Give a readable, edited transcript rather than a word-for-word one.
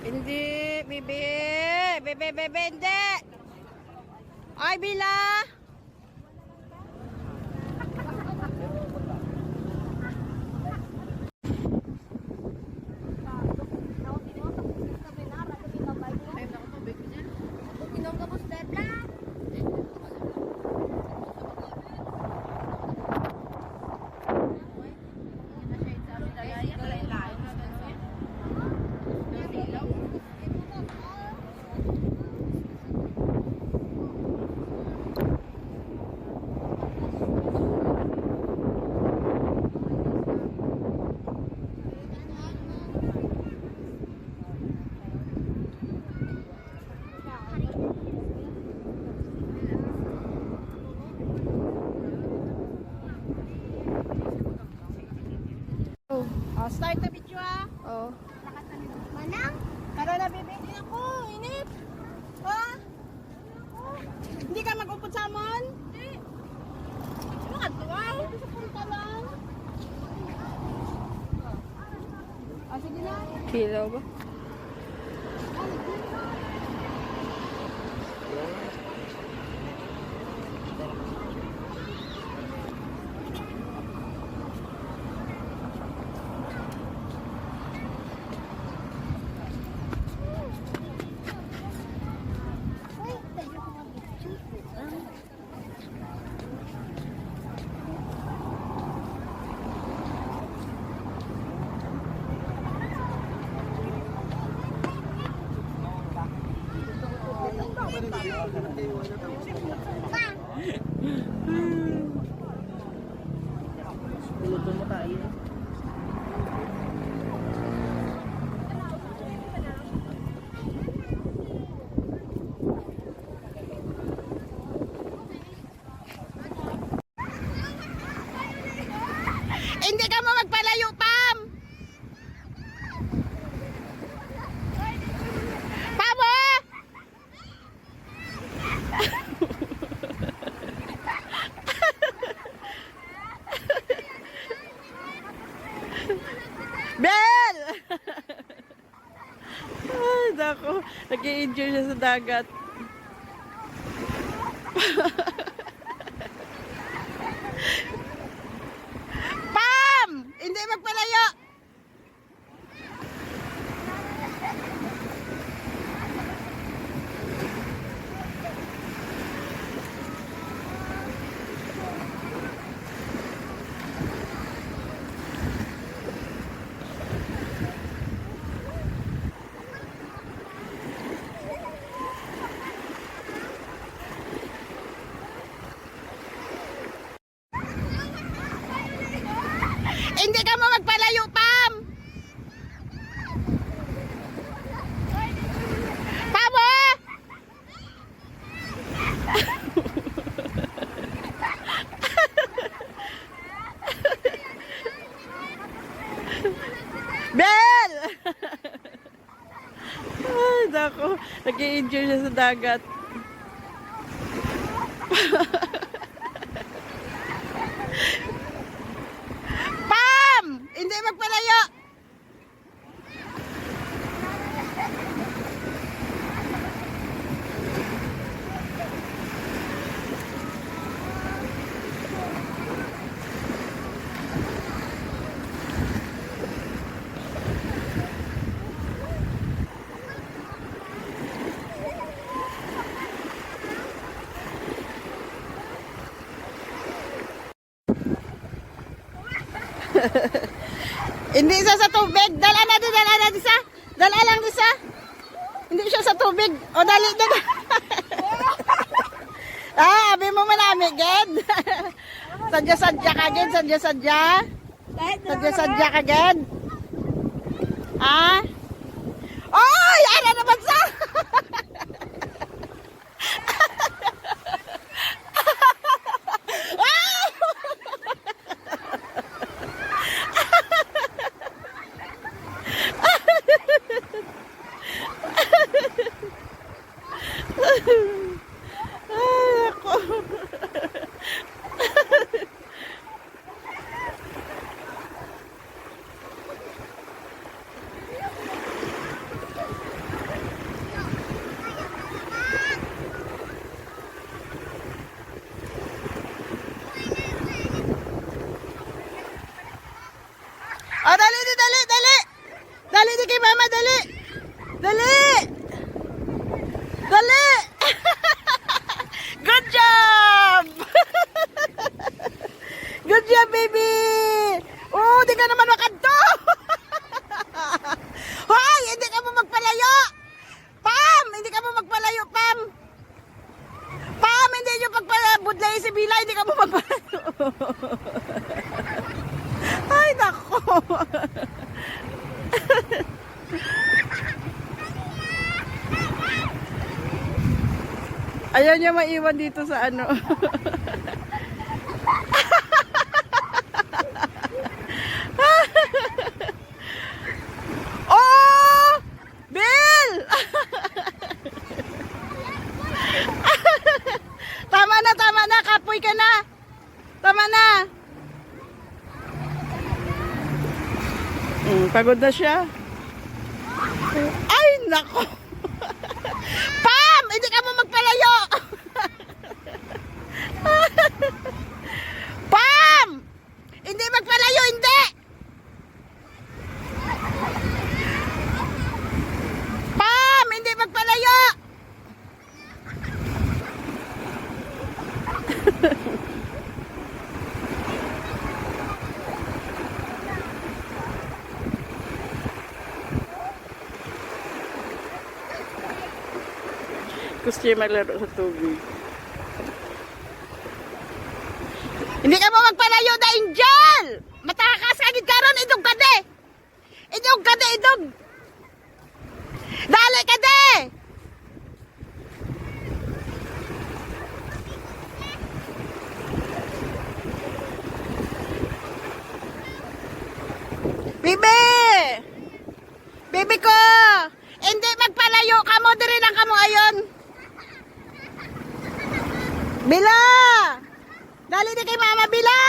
Hindi, bebe. Bebe, hindi. Ay, Bila. Oh, start na video ah. Oh. Manang? Tara na, bibigyan ako. Init. Ha? Hindi ka mag-upot sa amon? Hindi. Ano ka tuwaw? Sa punta lang. Ah, sige na. Kilo ba? Piluto mo tayo. Hindi ka mo magpalayo, Pam! Pamo! Bel! Ay, dako. Nag-i-enjoy siya sa dagat. Pam! Hindi magpalayo! Hindi ka mo magpalayo, Pam! Pamo! Bel! Ay, dako. Nag-i-enjoy siya sa dagat. Pam! Hindi magpalayo! Hindi siya sa tubig. Dala na di sa. Dala lang di sa. Hindi siya sa tubig. O dali din. Ah, abi mo manami, Ged. Sadya-sadya ka, Ged. Sadya-sadya. Sadya-sadya ka, Ged. Ah? Oy! Ano naman sa? Ay, ako. Oh, dali, dali, dali. Dali di kay mama, dali. Dali. Dali. Good job. Good job, baby. Oh, di ka naman makanto. Hoy, hindi ka mo magpalayo. Pam, hindi ka mo magpalayo, Pam. Pam, hindi nyo pagpalabudlay si Bila, hindi ka mo magpalayo. Ay, nako. Ayaw niya maiwan dito sa ano. Oh! Bill! Tama na, kapoy ka na. Tama na. Pagod na siya. Ay, nako. Pam! Hindi ka mo magpalayo. Pam! Hindi magpalayo, hindi. Pam! Hindi magpalayo. Gusto niya maglaro sa tubig. Hindi ka mo magpalayo na, Angel! Matakas ka karon, idog ka de! Idog ka de, idog! Dali ka de! Bibi! Bibi ko! Hindi magpalayo ka mo, diri lang ka mo ayon. Bila! Dali di kay mama, Bila!